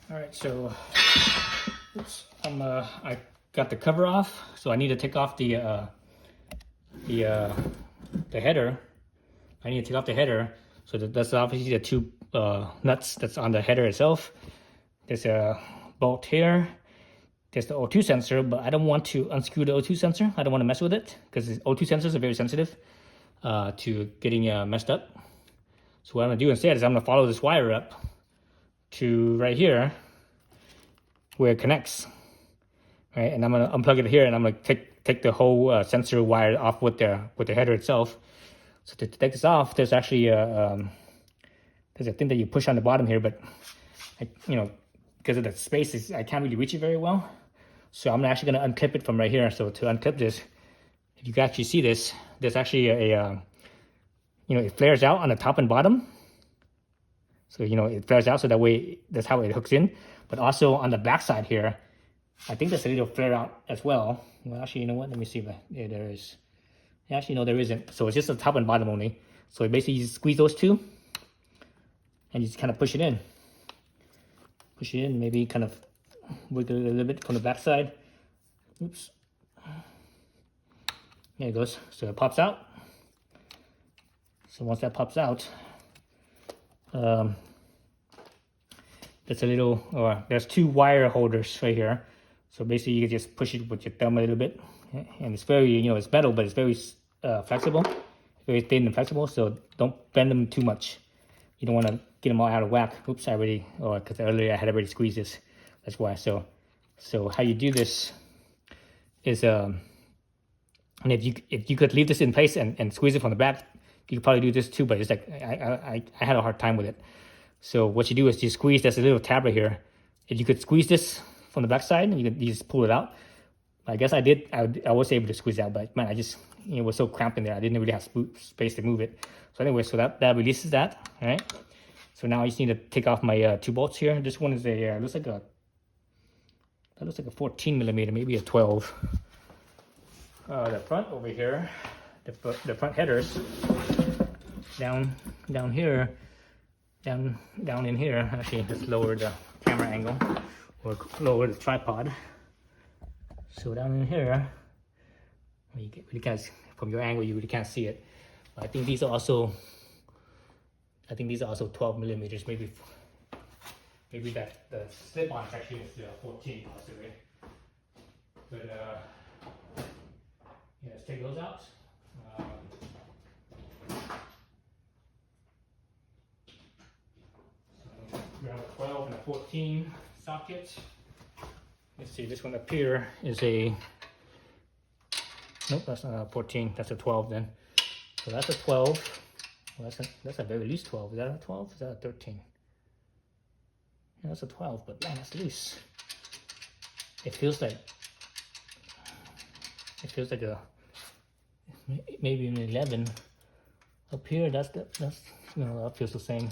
All right, so oops, I got the cover off, so I need to take off the header. I need to take off the header. So that's obviously the two nuts that's on the header itself. There's a bolt here. There's the O2 sensor, but I don't want to unscrew the O2 sensor. I don't want to mess with it because O2 sensors are very sensitive to getting messed up. So what I'm gonna do instead is I'm gonna follow this wire up to right here where it connects, right? And I'm gonna unplug it here, and I'm gonna take the whole sensor wire off with the header itself. So to take this off, there's actually there's a thing that you push on the bottom here, but because of the space, I can't really reach it very well. So I'm actually gonna unclip it from right here. So to unclip this, if you can actually see this, there's actually it flares out on the top and bottom. So, it flares out so that way, that's how it hooks in. But also on the back side here, I think there's a little flare out as well. Well, actually, you know what? Let me see if there is. Actually, no, there isn't. So it's just the top and bottom only. So basically, you just squeeze those two, and you just kind of push it in. Push it in, maybe kind of wiggle it a little bit from the back side. Oops. There it goes. So it pops out. So once that pops out, there's two wire holders right here. So basically you can just push it with your thumb a little bit, and it's very, it's metal, but it's very flexible, very thin and flexible. So don't bend them too much. You don't want to get them all out of whack. Oops, because earlier I had already squeezed this. That's why. So how you do this is, and if you could leave this in place and squeeze it from the back, you could probably do this too, but it's like, I had a hard time with it. So what you do is you squeeze, there's a little tab right here. If you could squeeze this from the back side, you just pull it out. I guess I did, I was able to squeeze it out, but man, I just, it was so cramped in there. I didn't really have space to move it. So anyway, so that releases that, all right? So now I just need to take off my two bolts here. This one is that looks like a 14 millimeter, maybe a 12. The front over here, the front headers down here, down in here. Actually, let's lower the camera angle or lower the tripod. So down in here, you can't, from your angle, you really can't see it. But I think these are also 12 millimeters. Maybe that the slip-on actually is 14 possibly. But yeah, let's take those out. We have a 12 and a 14 socket. Let's see, this one up here is nope, that's not a 14, that's a 12 then. So that's a 12. Well, that's a very loose 12. Is that a 12? Is that a 13? Yeah, that's a 12, but man, that's loose. It feels like a maybe an 11. Up here, that's that feels the same.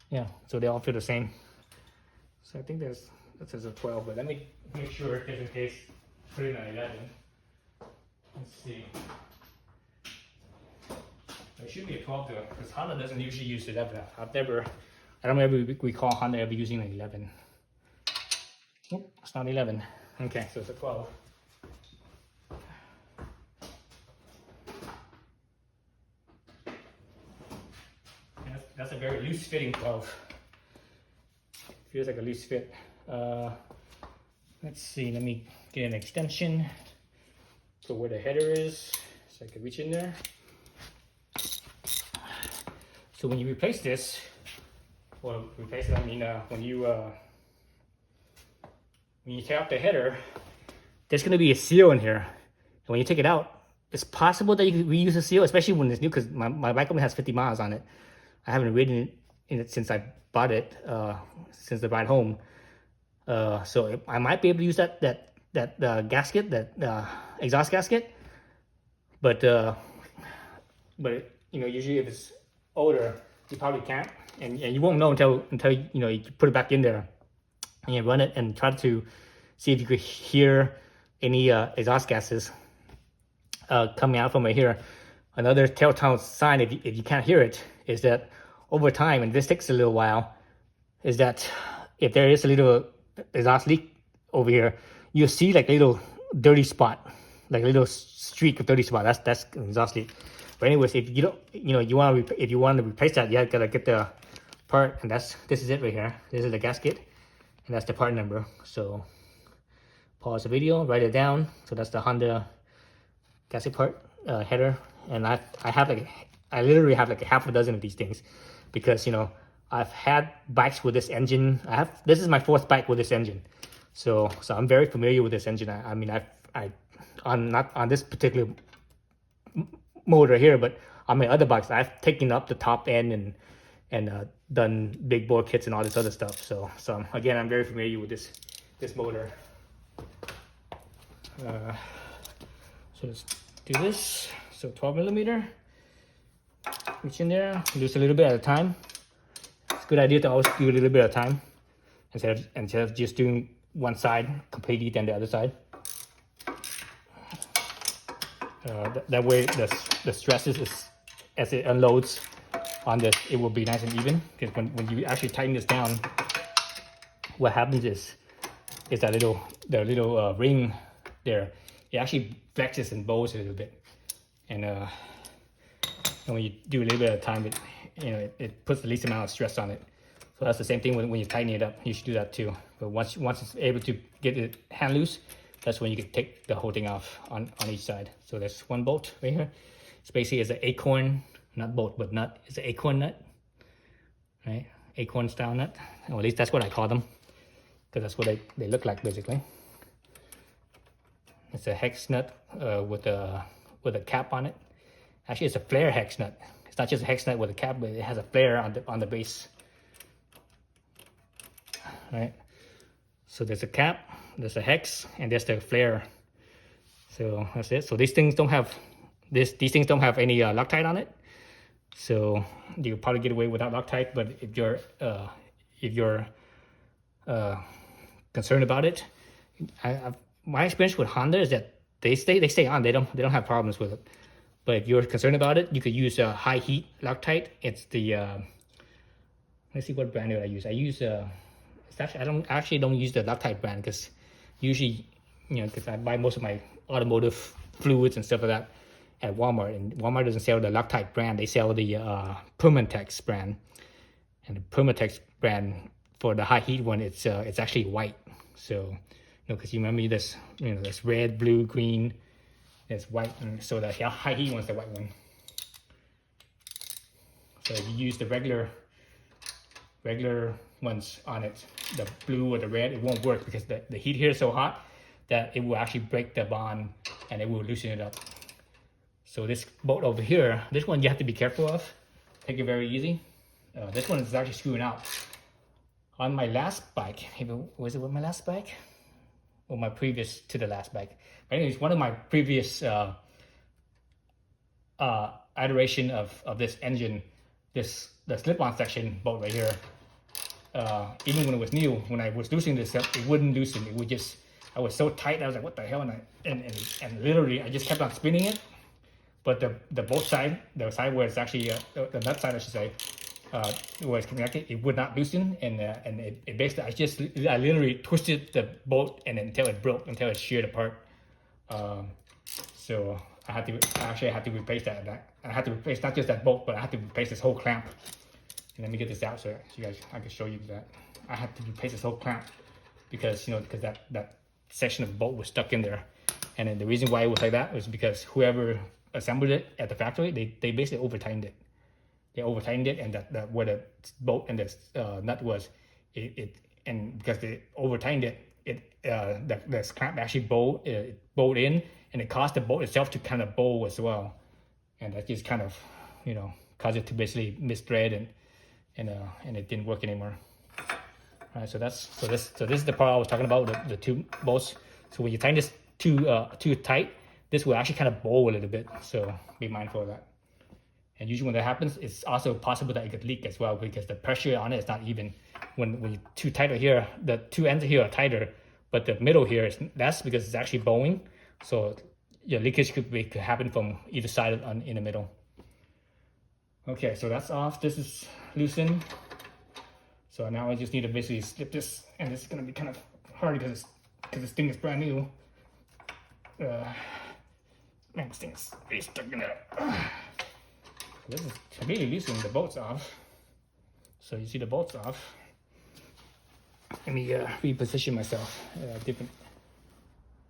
Yeah, so they all feel the same. So I think that says a 12, but let me make sure just in case put in an 11. Let's see. It should be a 12 though, because Honda doesn't usually use 11. I don't ever recall Honda ever using an 11. Nope, it's not 11. Okay, so it's a 12. That's a very loose fitting 12. Feels like a loose fit. Let's see, let me get an extension for where the header is so I can reach in there. So when you replace this, or replace it, I mean when you take out the header, there's going to be a seal in here. And when you take it out, it's possible that you can reuse the seal, especially when it's new, because my bike only has 50 miles on it. I haven't ridden in it since I bought it, since the ride home. So I might be able to use that gasket, that exhaust gasket. But usually if it's older, you probably can't, and you won't know until you put it back in there and you run it and try to see if you could hear any exhaust gases coming out from right here. Another telltale sign, if you can't hear it, is that over time, and this takes a little while, is that if there is a little exhaust leak over here, you'll see like a little dirty spot, like a little streak of dirty spot. That's an exhaust leak. But anyways, if you don't, if you want to replace that, you gotta get the part, and this is it right here. This is the gasket, and that's the part number. So pause the video, write it down. So that's the Honda gasket part header, and I literally have like half a dozen of these things, because I've had bikes with this engine. This is my 4th bike with this engine, so I'm very familiar with this engine. I mean, not on this particular motor here, but on my other bikes, I've taken up the top end and done big bore kits and all this other stuff. So again, I'm very familiar with this motor. So let's do this. So 12mm, reach in there, just a little bit at a time. It's a good idea to always do a little bit at a time instead of just doing one side completely, then the other side. That way the stresses as it unloads on this, it will be nice and even. Because when you actually tighten this down, what happens is the little ring there, it actually flexes and bows a little bit, and when you do a little bit at a time, it puts the least amount of stress on it. So that's the same thing when you tighten it up. You should do that too. But once it's able to get it hand loose, that's when you can take the whole thing off on each side. So there's one bolt right here. It's basically an acorn, not bolt, but nut. It's an acorn nut, right? Acorn style nut. Or at least that's what I call them, because that's what they look like basically. It's a hex nut with a cap on it. Actually, it's a flare hex nut. It's not just a hex nut with a cap, but it has a flare on the base. Right. So there's a cap, there's a hex, and there's the flare. So that's it. So these things don't have these things don't have any Loctite on it. So you can probably get away without Loctite. But if you're concerned about it, my experience with Honda is that they stay on. They don't have problems with it. But if you're concerned about it, you could use a high heat Loctite. It's the let's see, what brand do I use? I use I don't use the Loctite brand, because usually, because I buy most of my automotive fluids and stuff like that at Walmart, and Walmart doesn't sell the Loctite brand. They sell the Permatex brand, and the Permatex brand for the high heat one, it's actually white. So because you remember this, there's red, blue, green, there's white, and so the high heat one's the white one. So if you use the regular ones on it, the blue or the red, it won't work, because the heat here is so hot that it will actually break the bond and it will loosen it up. So this bolt over here, this one you have to be careful of. Take it very easy. This one is actually screwing out. On my last bike, was it with my last bike? Or my previous to the last bike? But anyways, one of my previous iteration of this engine, the slip-on section bolt right here, even when it was new, when I was loosening this up, it wouldn't loosen. It would just, I was so tight, I was like, what the hell? And literally, I just kept on spinning it. But the bolt side, the side where it's actually the nut side, I should say, where it's connected, it would not loosen, and it basically, I literally twisted the bolt until it broke, until it sheared apart. So I had to replace that. I had to replace not just that bolt, but I had to replace this whole clamp. And let me get this out so you guys, I can show you that. I had to replace this whole clamp because that section of the bolt was stuck in there. And then the reason why it was like that was because whoever assembled it at the factory, they basically over-tightened it. They over-tightened it, and that where the bolt and the nut was, and because they over-tightened it, the clamp actually bowed in, and it caused the bolt itself to kind of bow as well, and that just kind of caused it to basically misthread, and it didn't work anymore. All right, so this is the part I was talking about, the two bolts. So when you tighten this too tight, this will actually kind of bow a little bit. So be mindful of that. And usually when that happens, it's also possible that it could leak as well, because the pressure on it is not even. When you're too tight here, the two ends here are tighter, but the middle here is less because it's actually bowing. So your leakage could happen from either side in the middle. Okay, so that's off. This is loosened. So now I just need to basically slip this, and it's gonna be kind of hard because this thing is brand new. Man, this thing is really stuck in there. This is really loosening the bolts off. So you see the bolts off. Let me reposition myself, different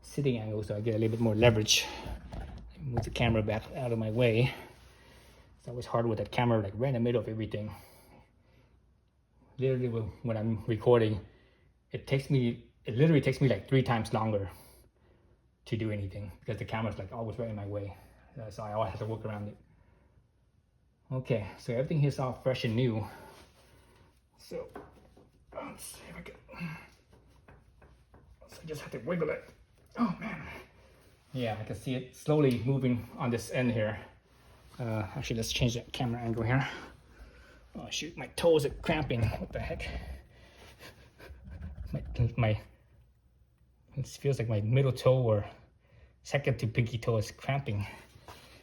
sitting angle so I get a little bit more leverage. Move the camera back out of my way. It's always hard with that camera like right in the middle of everything. Literally when I'm recording, it literally takes me like 3 times longer to do anything because the camera's like always right in my way. So I always have to work around it. Okay, so everything here's all fresh and new. So let's see if I can. So I just have to wiggle it. Oh man. Yeah, I can see it slowly moving on this end here. Actually, let's change that camera angle here. Oh shoot, my toes are cramping. What the heck? It feels like my middle toe or second to pinky toe is cramping.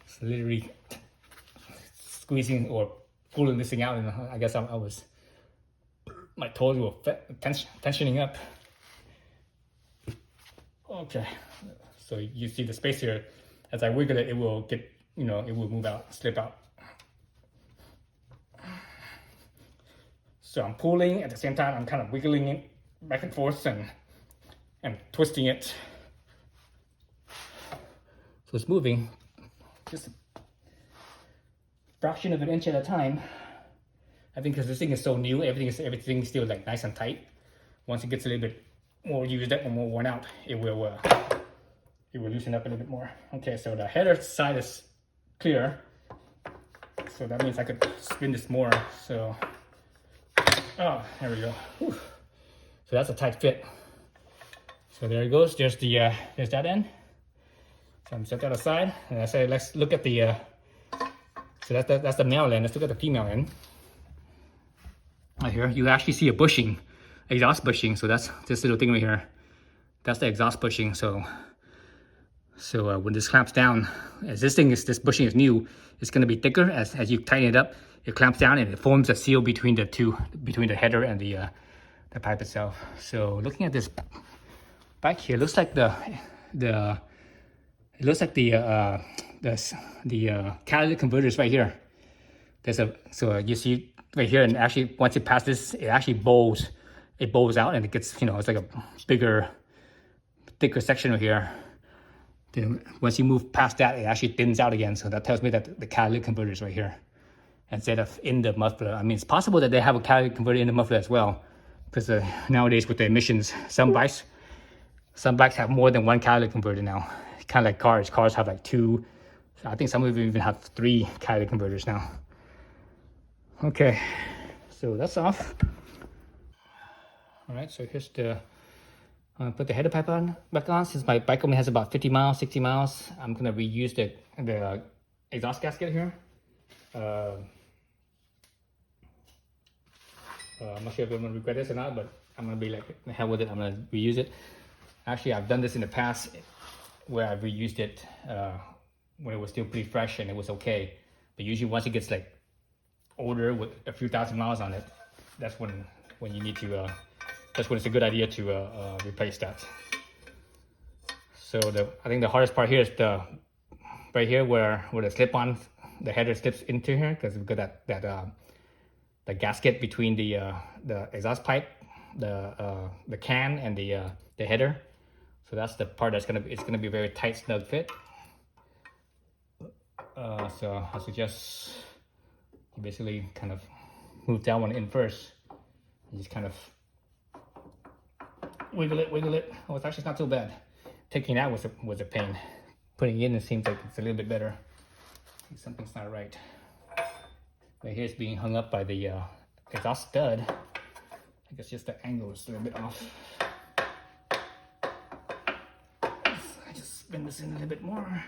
It's literally squeezing or pulling this thing out, and I guess my toes were tensioning up. Okay, so you see the space here. As I wiggle it, it will get, it will move out, slip out. So I'm pulling at the same time. I'm kind of wiggling it back and forth and twisting it. So it's moving just a fraction of an inch at a time. I think because this thing is so new, everything's still like nice and tight. Once it gets a little bit more used up or more worn out, it will loosen up a little bit more. Okay, so the header side is clear. So that means I could spin this more. So, there we go. Whew. So that's a tight fit. So there it goes. There's that end. So I'm set that aside, and I say let's look at the. So that's the male end. Let's look at the female end. Right here, you actually see a bushing, exhaust bushing. So that's this little thing right here. That's the exhaust bushing. So when this clamps down, as this bushing is new, it's going to be thicker. As you tighten it up, it clamps down and it forms a seal between the header and the pipe itself. So looking at this back here, it looks like the catalytic converter is right here. So you see right here, and actually once it passes, it actually bows out, and it gets, it's like a bigger, thicker section right here. Then once you move past that, it actually thins out again. So that tells me that the catalytic converter is right here instead of in the muffler. I mean, it's possible that they have a catalytic converter in the muffler as well, because nowadays with the emissions, some bikes have more than one catalytic converter now. Kind of like cars. Cars have like 2. I think some of them even have 3 catalytic converters now. Okay, so that's off. All right, so here's put the header pipe back on. Since my bike only has about 50 miles, 60 miles, I'm gonna reuse the exhaust gasket here. I'm not sure if I'm gonna regret this or not, but I'm gonna be like, the hell with it, I'm gonna reuse it. Actually, I've done this in the past where I've reused it when it was still pretty fresh and it was okay. But usually once it gets like older with a few thousand miles on it, that's when you need to, that's when it's a good idea to replace that. So I think the hardest part here is right here where the slip-on, the header slips into here, because we've got the gasket between the exhaust pipe, the can, and the header. So that's the part it's gonna be a very tight, snug fit. So I suggest you basically kind of move that one in first. You just kind of wiggle it. Oh, it's actually not so bad. Taking out was a pain. Putting it in, it seems like it's a little bit better. Something's not right. Right here it's being hung up by the exhaust stud. I guess just the angle is a little bit off. I just spin this in a little bit more.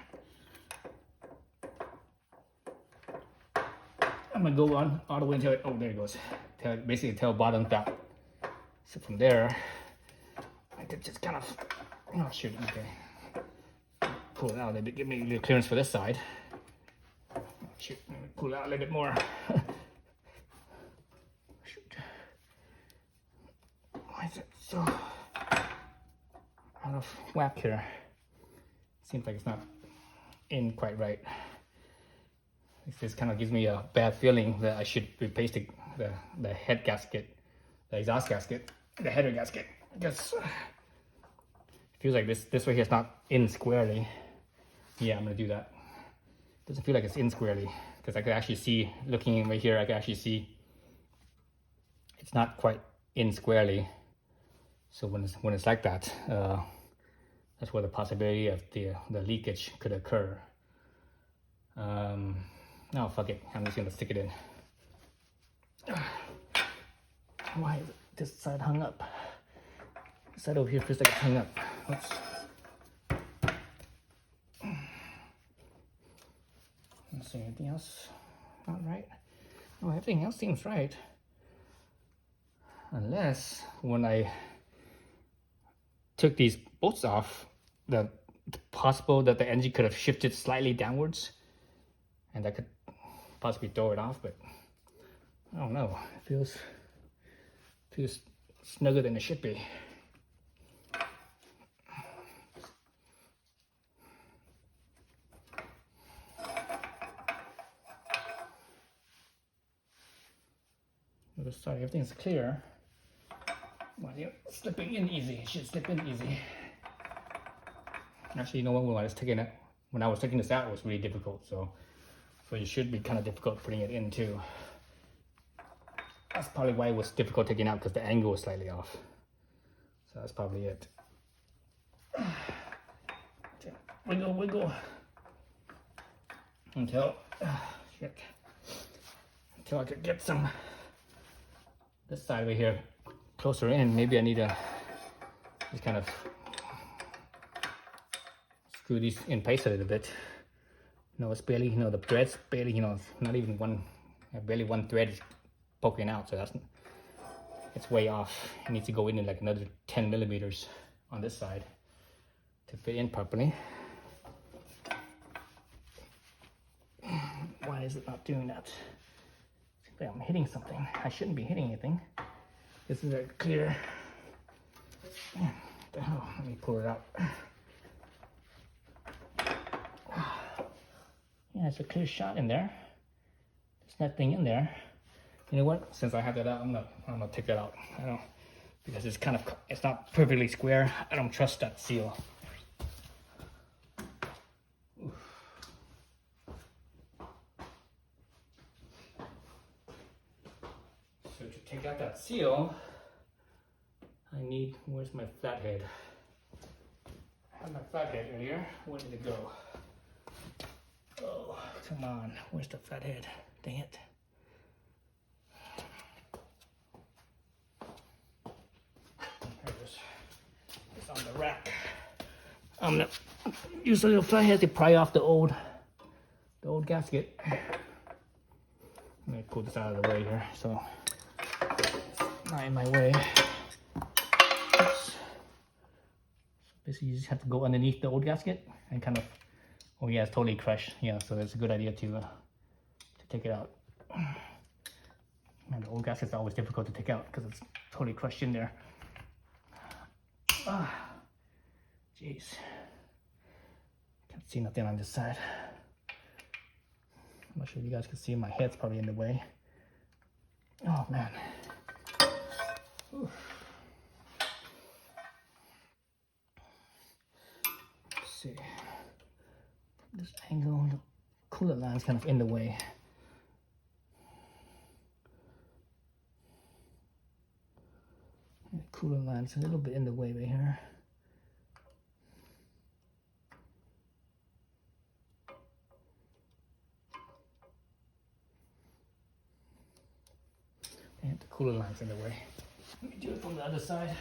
I'm gonna go on all the way until there it goes. Basically until bottomed out. So from there, I could just kind of, oh shoot, okay. Pull it out a little bit, give me a little clearance for this side. Shoot, pull it out a little bit more. Shoot. So out of whack here. Seems like it's not in quite right. This kind of gives me a bad feeling that I should replace the head gasket, the exhaust gasket, the header gasket, because it feels like this way here is not in squarely. Yeah, I'm gonna do that. Doesn't feel like it's in squarely, because I could actually see, looking right here, I can actually see it's not quite in squarely. So when it's like that, that's where the possibility of the leakage could occur. No, fuck it. I'm just gonna stick it in. Why is this side hung up? This side over here feels like it's hung up. Oops. Let's see, anything else not right? Oh, everything else seems right. Unless when I took these bolts off, it's possible that the engine could have shifted slightly downwards, and I could possibly throw it off, but I don't know. It feels snugger than it should be. Other side, everything's clear. Well, yeah, slipping in easy. It should slip in easy. Actually, you know what? When I was taking this out, it was really difficult. So it should be kind of difficult putting it in too. That's probably why it was difficult taking out, because the angle was slightly off. So that's probably it. Wiggle until I could get some this side over here closer in. Maybe I need to just kind of screw these in place a little bit. You know, it's barely, you know, the thread's barely, you know, not even barely one thread is poking out, so it's way off. It needs to go in like another 10 millimeters on this side to fit in properly. Why is it not doing that? Seems like I'm hitting something. I shouldn't be hitting anything. This is very clear. What the hell? Let me pull it out. Yeah, it's a clear shot in there. There's nothing in there. You know what? Since I have that out, I'm gonna take that out. I don't, because it's not perfectly square. I don't trust that seal. Oof. So to take out that seal, where's my flathead? I had my flathead earlier. Where did it go? Oh, come on. Where's the flathead? Dang it. There it is. It's on the rack. I'm gonna use a little flathead to pry off the old gasket. Let me pull this out of the way here, so it's not in my way. Oops. Basically, you just have to go underneath the old gasket and kind of. Oh yeah, it's totally crushed. Yeah, so it's a good idea to take it out. Man, the old gasket's always difficult to take out because it's totally crushed in there. Ah, jeez. Can't see nothing on this side. I'm not sure if you guys can see. My head's probably in the way. Oh man. Oof. Let's see. This angle, the cooler line's kind of in the way. The cooler line's a little bit in the way right here. And the cooler line's in the way. Let me do it from the other side.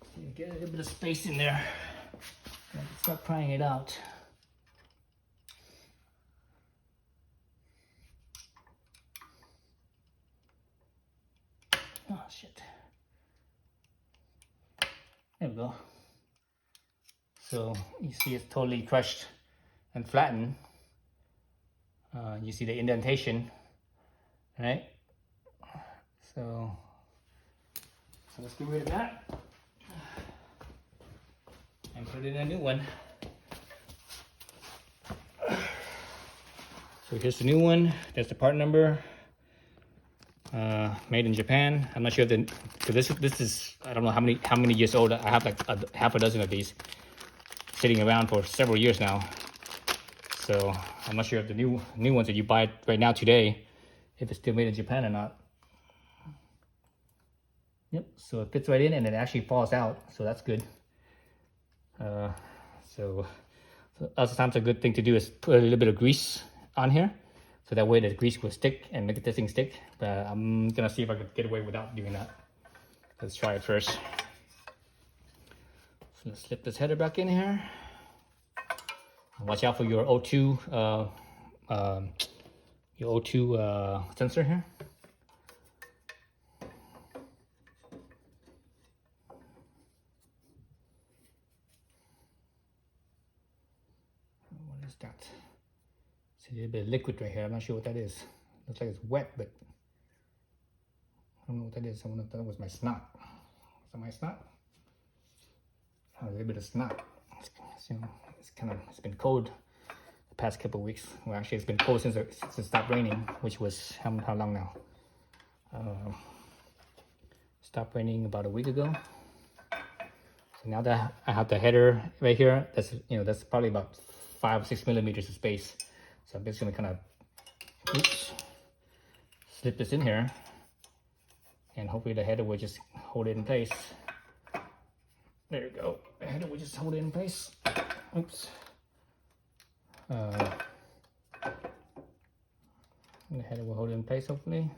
So you get a little bit of space in there. And start prying it out. Oh shit. There we go. So you see it's totally crushed and flattened. You see the indentation, right? So So let's get rid of that and put in a new one. So here's the new one. That's the part number. Made in Japan. I'm not sure if this is, I don't know how many years old. I have like half a dozen of these sitting around for several years now. So I'm not sure if the new ones that you buy right now today, if it's still made in Japan or not. Yep, so it fits right in and it actually falls out, so that's good. So other times a good thing to do is put a little bit of grease on here, so that way the grease will stick and make this thing stick. But I'm gonna see if I could get away without doing that. Let's try it first. So let's slip this header back in here. Watch out for your O2 sensor here. What is that? See a little bit of liquid right here. I'm not sure what that is. Looks like it's wet, but I don't know what that is. I wonder if that was my snot. Is that my snot? Oh, a little bit of snot. It's been cold the past couple of weeks. Well, actually, it's been cold since it stopped raining, which was how long now? Stopped raining about a week ago. So now that I have the header right here, that's probably about 5 or 6 millimeters of space. So I'm just gonna kind of slip this in here, and hopefully the header will just hold it in place. There you go. The header will just hold it in place. Oops. The header will hold it in place, hopefully.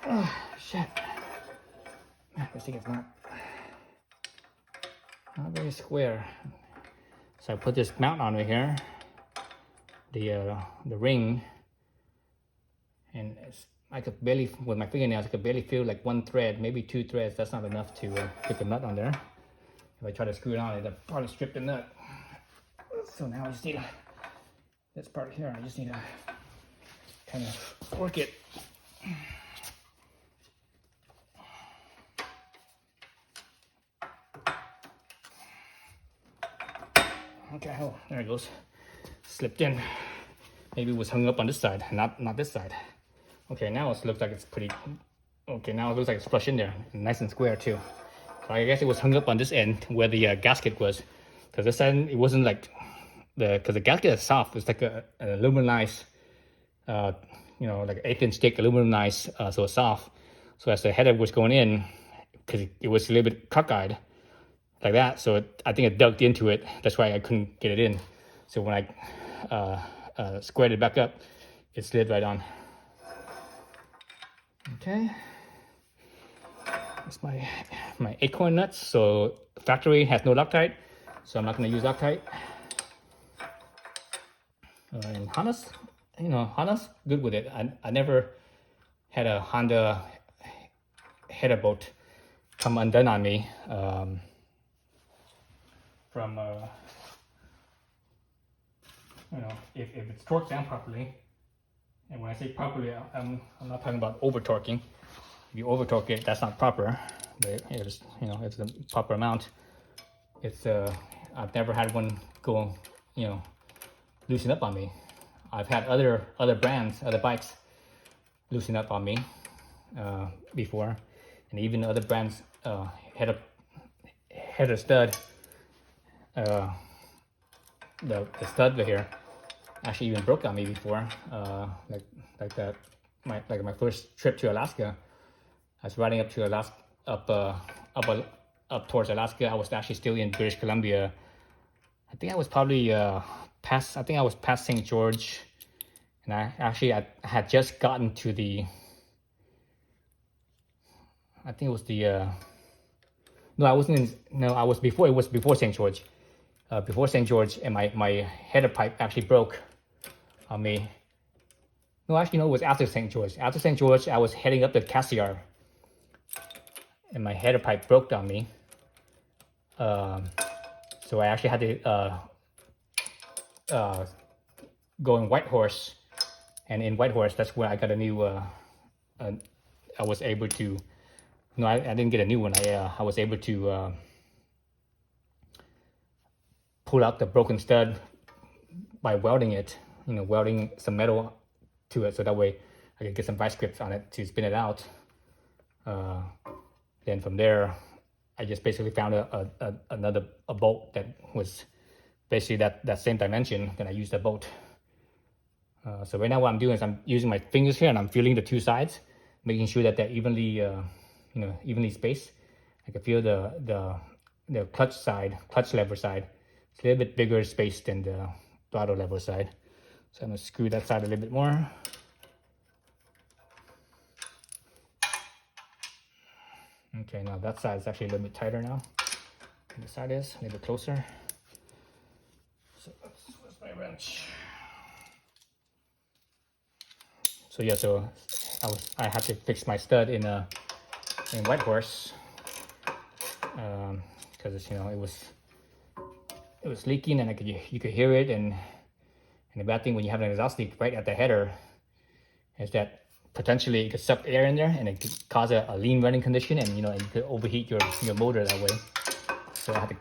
Oh, shit. Man, this thing is not very square. So I put this mount on right here, the ring, and I could barely, with my fingernails, I could barely feel like one thread, maybe 2 threads. That's not enough to get the nut on there. If I try to screw it on, it'll probably strip the nut. So now I just need this part here, I just need to kind of work it. Okay, oh, there it goes. Slipped in. Maybe it was hung up on this side, not this side. Okay, now it looks like it's pretty. Okay, now it looks like it's flush in there, nice and square too. So I guess it was hung up on this end where the gasket was, because this end it wasn't like because the gasket is soft. It's like an aluminized, like an 1/8-inch thick aluminized, so it's soft. So as the header was going in, because it was a little bit cockeyed like that, so I think it dug into it. That's why I couldn't get it in. So when I squared it back up, it slid right on. Okay, that's my acorn nuts. So factory has no Loctite, so I'm not going to use Loctite. And Honda's good with it. I never had a Honda header bolt come undone on me from if it's torqued down properly. And when I say properly, I'm not talking about over torquing. If you over torque it, that's not proper. But it's it's the proper amount. It's I've never had one go loosen up on me. I've had other brands, other bikes loosen up on me before, and even other brands header stud. The stud right here actually even broke on me before. My first trip to Alaska, I was riding up to Alaska, up towards Alaska. I was actually still in British Columbia. I think I was probably past St. George, And I had just gotten to the, I think it was the, no, I wasn't in, no, I was before, it was before St. George. Before St. George, and my header pipe actually broke on me. No, actually, no, it was after St. George. After St. George, I was heading up the Cassiar, and my header pipe broke on me. So I actually had to go in Whitehorse, and in Whitehorse, that's where I got a new. I was able to. No, I didn't get a new one. I was able to pull out the broken stud by welding it. You know, welding some metal to it, so that way I could get some vice grips on it to spin it out. Then from there, I just basically found another bolt that was basically that same dimension. Then I used the bolt. So right now what I'm doing is I'm using my fingers here and I'm feeling the two sides, making sure that they're evenly, evenly spaced. I can feel the clutch lever side. It's a little bit bigger space than the throttle lever side. So I'm gonna screw that side a little bit more. Okay, now that side is actually a little bit tighter now. And this side is a little bit closer. So where's my wrench? So yeah, so I had to fix my stud in Whitehorse because it was leaking and you could hear it, and the bad thing when you have an exhaust leak right at the header is that potentially it could suck air in there and it could cause a lean running condition, and you could overheat your motor that way. So I had to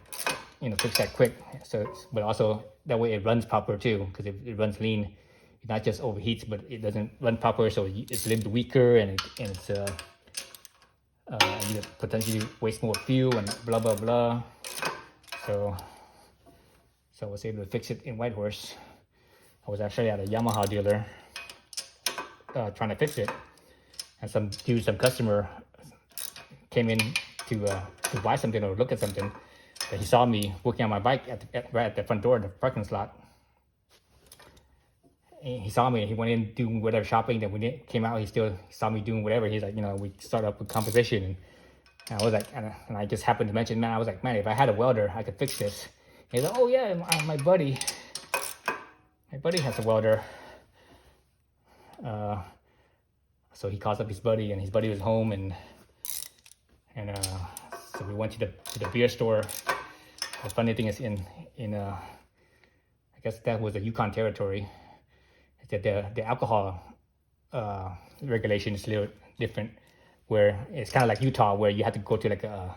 fix that quick. So but also that way it runs proper too, because if it runs lean, it not just overheats but it doesn't run proper, so it's a little bit weaker, and it's you potentially waste more fuel and blah blah blah. So I was able to fix it in Whitehorse. I was actually at a Yamaha dealer trying to fix it, and some customer came in to buy something or look at something. But he saw me working on my bike right at the front door of the parking slot. And he saw me and he went in doing whatever shopping. Then when it came out, he still saw me doing whatever. He's like, we started up with composition, and I was like, and I just happened to mention, man, I was like, man, if I had a welder, I could fix this. He's like, oh yeah, my buddy has a welder. So he calls up his buddy, and his buddy was home, and so we went to the beer store. The funny thing is in I guess that was the Yukon territory. That the alcohol regulation is a little different, where it's kind of like Utah, where you have to go to like a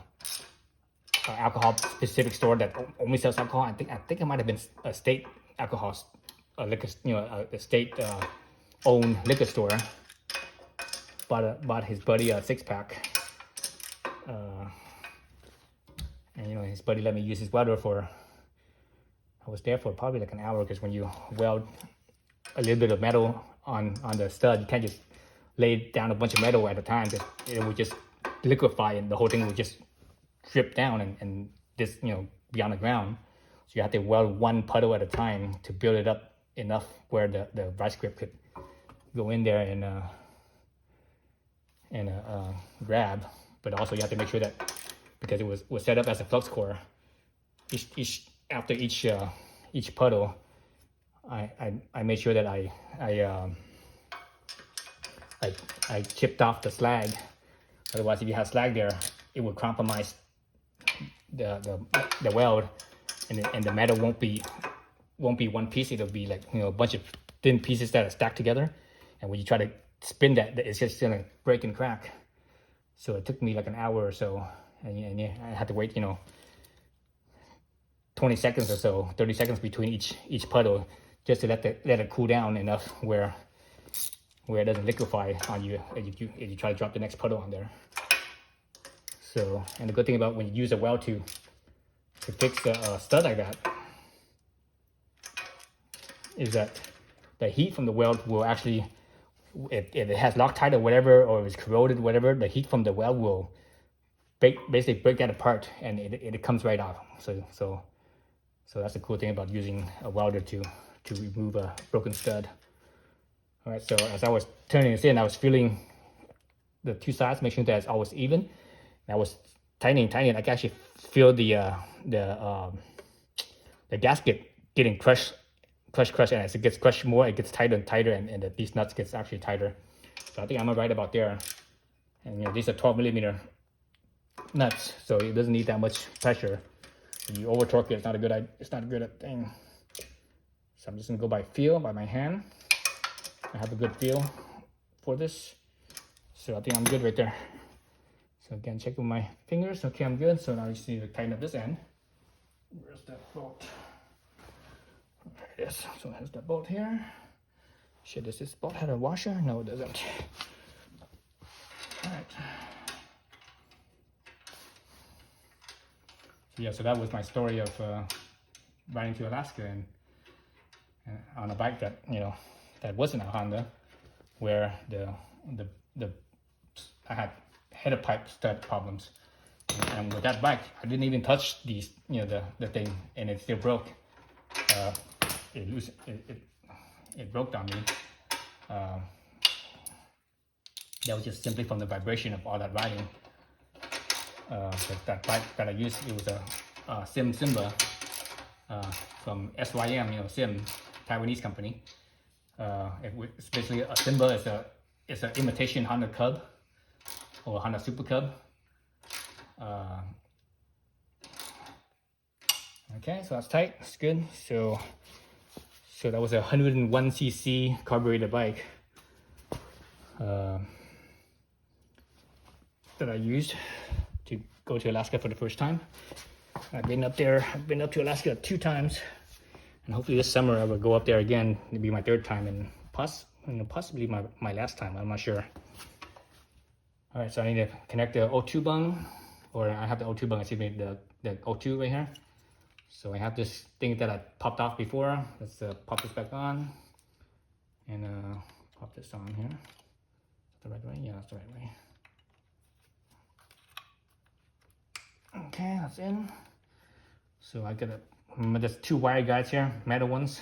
alcohol specific store that only sells alcohol. I think it might have been a state alcohol, liquor, a state owned liquor store. Bought his buddy a 6-pack, and his buddy let me use his welder for. I was there for probably like an hour, because when you weld a little bit of metal on the stud, you can't just lay down a bunch of metal at a time. It would just liquefy, and the whole thing would just drip down and just be on the ground. So you have to weld one puddle at a time to build it up enough where the vice grip could go in there and grab. But also you have to make sure that, because it was set up as a flux core, after each puddle, I made sure that I chipped off the slag. Otherwise, if you have slag there, it would compromise the weld, and the metal won't be one piece. It'll be like a bunch of thin pieces that are stacked together, and when you try to spin that, it's just gonna break and crack. So it took me like an hour or so, and I had to wait 20 seconds or so, 30 seconds between each puddle, just to let it cool down enough where it doesn't liquefy on you if you try to drop the next puddle on there. So, and the good thing about when you use a weld to fix a stud like that is that the heat from the weld will actually, if it has Loctite or whatever, or it's corroded, whatever, the heat from the weld will basically break that apart, and it comes right off. So that's the cool thing about using a welder to remove a broken stud. All right, so as I was turning this in, I was feeling the two sides, make sure that it's always even. And I was tightening, I can actually feel the gasket getting crushed, and as it gets crushed more, it gets tighter and tighter, and these nuts gets actually tighter. So I think I'm right about there. And you know, these are 12mm nuts, so it doesn't need that much pressure. When you over torque it, it's not a good thing. So I'm just gonna go by feel, by my hand. I have a good feel for this, so I think I'm good right there. So again, check with my fingers. Okay, I'm good. So now you just need to tighten up this end. Where's that bolt? There it is. So it has that bolt here. Shit, does this bolt have a washer? No, it doesn't. All right. So yeah, so that was my story of riding to Alaska and on a bike that, you know, that wasn't a Honda, where I had header pipe stud problems, and with that bike I didn't even touch these, you know, the thing, and it still broke. It broke on me. That was just simply from the vibration of all that riding. That bike that I used, it was a Simba from SYM, you know, Sim, Taiwanese company. It's basically a Simba is an imitation Honda Cub or Honda Super Cub. Okay, so that's tight. It's good. So that was a 101cc carbureted bike that I used to go to Alaska for the first time. I've been up to Alaska 2 times, and hopefully this summer I will go up there again. It'll be my 3rd time, and possibly my last time. I'm not sure. All right, so I need to connect the O2 bung, or I have the O2 bung. I see the O2 right here. So I have this thing that I popped off before. Let's pop this back on, and pop this on here. Is that the right way? Yeah, that's the right way. Okay, that's in. So I got there's 2 wire guides here, metal ones.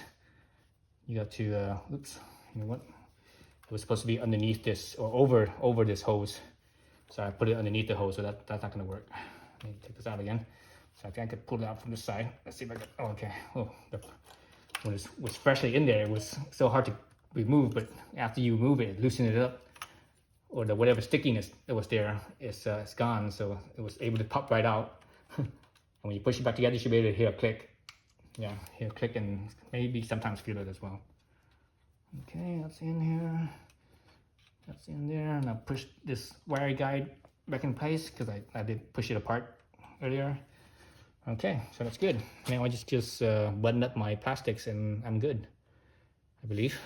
You got to, oops, you know what? It was supposed to be underneath this, or over this hose. So I put it underneath the hose, so that's not gonna work. Let me take this out again. So I think I could pull it out from this side. Let's see if I can, oh, okay. Oh, when it was freshly in there, it was so hard to remove, but after you remove it, loosen it up, or the whatever stickiness that was there is gone, so it was able to pop right out. And when you push it back together, you should be able to hear a click. Yeah, hear a click, and maybe sometimes feel it as well. Okay, that's in here. That's in there, and I pushed this wire guide back in place because I did push it apart earlier. Okay, so that's good. Now I just button up my plastics and I'm good, I believe.